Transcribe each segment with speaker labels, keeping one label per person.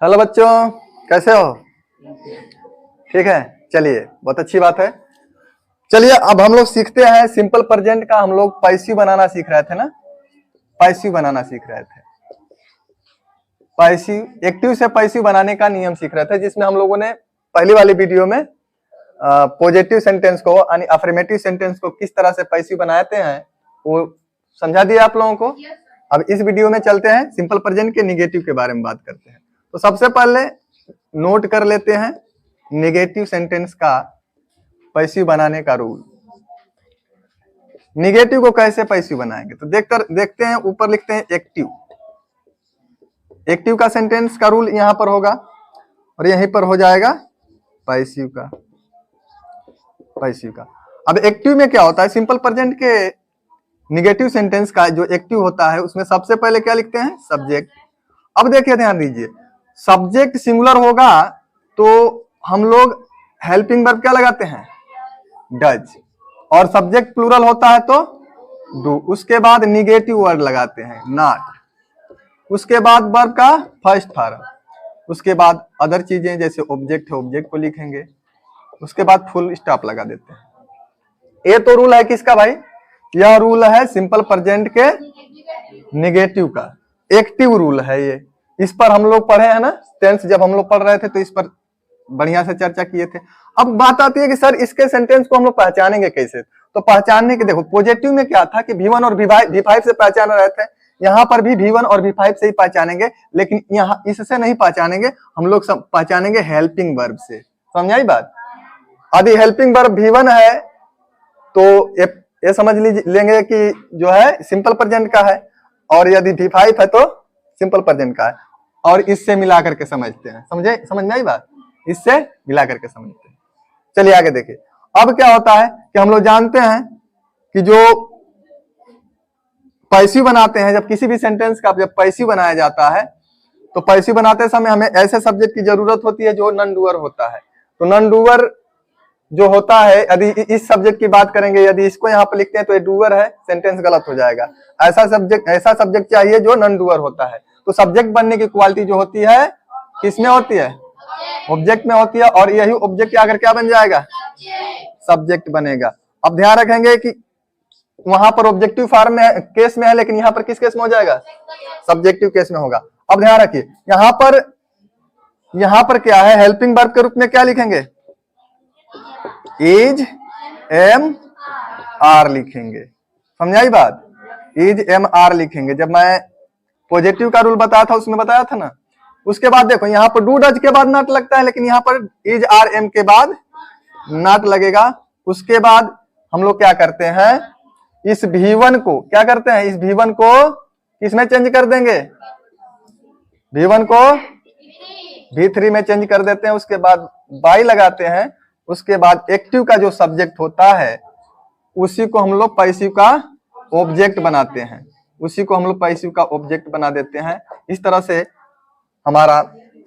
Speaker 1: Hello बच्चों, कैसे हो? ठीक है, चलिए बहुत अच्छी बात है। चलिए अब हम लोग सीखते हैं सिंपल प्रेजेंट का। हम लोग पैसिव बनाना सीख रहे थे ना, पैसिव बनाना सीख रहे थे। पैसिव एक्टिव से पैसिव बनाने का नियम सीख रहे थे, जिसमें हम लोगों ने पहली वाली वीडियो में पॉजिटिव सेंटेंस को यानी अफर्मेटिव सेंटेंस को किस तरह से पैसिव बनाते हैं वो समझा दिया आप लोगों को। अब इस वीडियो में चलते हैं सिंपल प्रेजेंट के निगेटिव के बारे में बात करते हैं। तो सबसे पहले नोट कर लेते हैं निगेटिव सेंटेंस का पैसिव बनाने का रूल। निगेटिव को कैसे पैसिव बनाएंगे तो देखते हैं। ऊपर लिखते हैं एक्टिव। एक्टिव का सेंटेंस का रूल यहां पर होगा और यहीं पर हो जाएगा पैसिव का। पैसिव का अब एक्टिव में क्या होता है, सिंपल प्रेजेंट के निगेटिव सेंटेंस का जो एक्टिव होता है उसमें सबसे पहले क्या लिखते हैं, सब्जेक्ट। अब देखिए ध्यान दीजिए, सब्जेक्ट सिंगुलर होगा तो हम लोग हेल्पिंग वर्ब क्या लगाते हैं, डज। और सब्जेक्ट प्लूरल होता है तो डू। उसके बाद निगेटिव वर्ड लगाते हैं, नॉट। उसके बाद वर्ब का फर्स्ट फॉर्म। उसके बाद अदर चीजें जैसे ऑब्जेक्ट है, ऑब्जेक्ट को लिखेंगे। उसके बाद फुल स्टॉप लगा देते हैं। ये तो रूल है किसका भाई, यह रूल है सिंपल प्रेजेंट के निगेटिव का। एक्टिव रूल है ये। इस पर हम लोग पढ़े हैं ना, टेंस जब हम लोग पढ़ रहे थे तो इस पर बढ़िया से चर्चा किए थे। अब बात आती है कि सर इसके सेंटेंस को हम लोग पहचानेंगे कैसे। तो पहचानने के देखो, पॉजिटिव में क्या था कि V1 और V5 से पहचान रहे थे। यहाँ पर भी V1 और V5 से ही पहचानेंगे, लेकिन यहाँ इससे नहीं पहचानेंगे। हम लोग सब पहचानेंगे हेल्पिंग वर्ब से। समझाई बात। यदि हेल्पिंग वर्ब V1 है तो ये समझ लेंगे कि जो है सिंपल प्रेजेंट का है, और यदि V5 है तो सिंपल प्रेजेंट का है। और इससे मिला करके समझते हैं। समझ में आई बात, इससे मिला करके समझते हैं। चलिए आगे देखिए। अब क्या होता है कि हम लोग जानते हैं कि जो पैसिव बनाते हैं, जब किसी भी सेंटेंस का जब पैसिव बनाया जाता है तो पैसिव बनाते समय हमें ऐसे सब्जेक्ट की जरूरत होती है जो नॉन डूअर होता है। तो नॉन डूअर जो होता है, यदि इस सब्जेक्ट की बात करेंगे, यदि इसको यहाँ पे लिखते हैं तो ये डूअर है, सेंटेंस गलत हो जाएगा। ऐसा सब्जेक्ट चाहिए जो नॉन डूअर होता है। तो सब्जेक्ट बनने की क्वालिटी जो होती है किसमें होती है, ऑब्जेक्ट में होती है। और यही ऑब्जेक्ट आकर क्या बन जाएगा, सब्जेक्ट बनेगा। अब ध्यान रखेंगे कि वहां पर ऑब्जेक्टिव फॉर्म में केस में है, लेकिन यहाँ पर किस केस में हो जाएगा, सब्जेक्टिव केस में होगा। अब ध्यान रखिए, यहाँ पर क्या है, हेल्पिंग वर्ब के रूप में क्या लिखेंगे, इज एम आर लिखेंगे। समझाई बात, इज एम आर लिखेंगे। जब मैं पॉजिटिव का रूल बताया था उसमें बताया था ना। उसके बाद देखो यहाँ पर डू डज के बाद नॉट लगता है, लेकिन यहाँ पर इज आर एम के बाद नॉट लगेगा। उसके बाद हम लोग क्या करते हैं, इस V1 को क्या करते हैं, इस V1 को किसमें चेंज कर देंगे, V1 को V3 में चेंज कर देते हैं। उसके बाद बाई लगाते हैं। उसके बाद एक्टिव का जो सब्जेक्ट होता है उसी को हम लोग पैसिव का ऑब्जेक्ट बनाते हैं। उसी को हम लोग पैसिव का ऑब्जेक्ट बना देते हैं। इस तरह से हमारा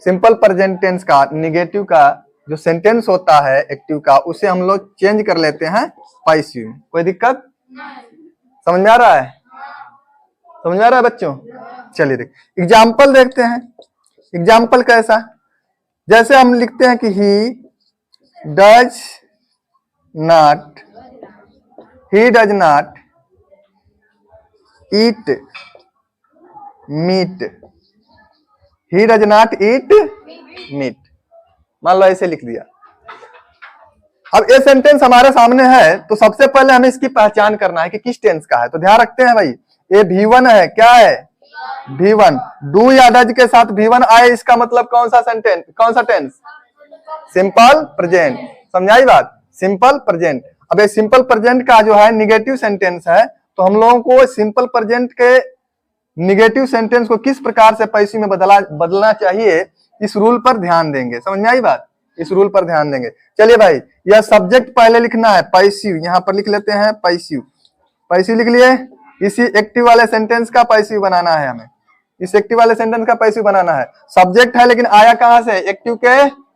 Speaker 1: सिंपल प्रेजेंट टेंस का निगेटिव का जो सेंटेंस होता है एक्टिव का, उसे हम लोग चेंज कर लेते हैं पैसिव में। कोई दिक्कत समझ में आ रहा है, समझ में आ रहा है बच्चों। चलिए देख एग्जाम्पल देखते हैं। एग्जाम्पल कैसा, जैसे हम लिखते हैं कि he does not eat meat. He does not eat meat, मान लो ऐसे लिख दिया। अब ये सेंटेंस हमारे सामने है तो सबसे पहले हमें इसकी पहचान करना है कि किस टेंस का है। तो ध्यान रखते हैं भाई, ये V1 है, क्या है V1। डू या डज के साथ V1 आए, इसका मतलब कौन सा सेंटेंस, कौन सा टेंस, सिंपल प्रेजेंट। समझाई बात, सिंपल प्रेजेंट। अब ये सिंपल प्रेजेंट का जो है निगेटिव सेंटेंस है, तो हम लोगों को सिंपल प्रेजेंट के निगेटिव सेंटेंस को किस प्रकार से पैसिव में बदलना चाहिए, इस रूल पर ध्यान देंगे। समझ में आई बात, इस रूल पर ध्यान देंगे। चलिए भाई, यह सब्जेक्ट पहले लिखना है पैसिव, यहां पर लिख लेते हैं पैसिव। पैसिव लिख लिए। इसी एक्टिव वाले सेंटेंस का पैसिव बनाना है हमें, इस एक्टिव वाले सेंटेंस का पैसिव बनाना है। सब्जेक्ट है लेकिन आया कहां से, एक्टिव के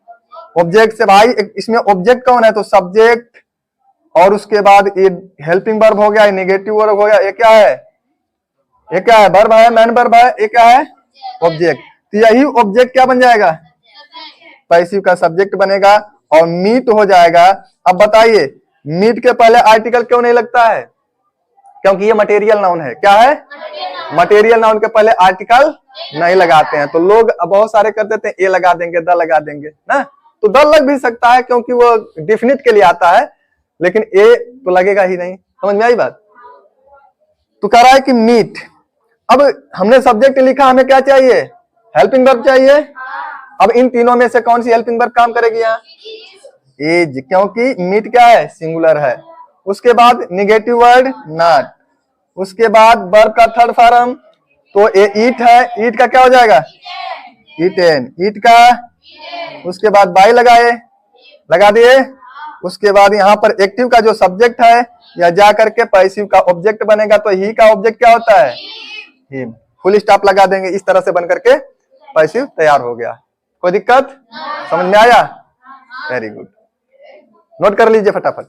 Speaker 1: ऑब्जेक्ट से। भाई इसमें ऑब्जेक्ट कौन है, तो सब्जेक्ट, और उसके बाद ये हेल्पिंग वर्ब हो गया, नेगेटिव वर्ब हो गया, ये क्या है ये क्या है? वर्ब है, मैन वर्ब है, ये क्या है? ऑब्जेक्ट। तो यही ऑब्जेक्ट क्या बन जाएगा? पैसिव का सब्जेक्ट बनेगा और मीट हो जाएगा। अब बताइए मीट के पहले आर्टिकल क्यों नहीं लगता है? क्योंकि ये मटेरियल नाउन है। क्या है? मटेरियल नाउन के पहले आर्टिकल नहीं लगाते हैं। तो लोग बहुत सारे कर देते हैं ए लगा देंगे, द लगा देंगे ना। तो द लग भी सकता है क्योंकि वो डिफिनिट के लिए आता है, लेकिन ए तो लगेगा ही नहीं। समझ में आई बात? तो कह रहा है कि मीट। अब हमने सब्जेक्ट लिखा, हमें क्या चाहिए? हेल्पिंग वर्ब चाहिए। अब इन तीनों में से कौन सी हेल्पिंग वर्ब काम करेगी यहाँ? इज, क्योंकि मीट क्या है? सिंगुलर है। उसके बाद निगेटिव वर्ड नॉट, उसके बाद वर्ब का थर्ड फॉर्म तो ये ईट है, ईट का क्या हो जाएगा? ईटेन, ईट का। उसके बाद बाई लगाए, लगा दिए। उसके बाद यहाँ पर एक्टिव का जो सब्जेक्ट है या जा करके पैसिव का ऑब्जेक्ट बनेगा। तो ही का ऑब्जेक्ट क्या होता है? हिम। फुल स्टॉप लगा देंगे। इस तरह से बन करके पैसिव तैयार हो गया। कोई दिक्कत? समझ में आया? वेरी गुड, नोट कर लीजिए फटाफट।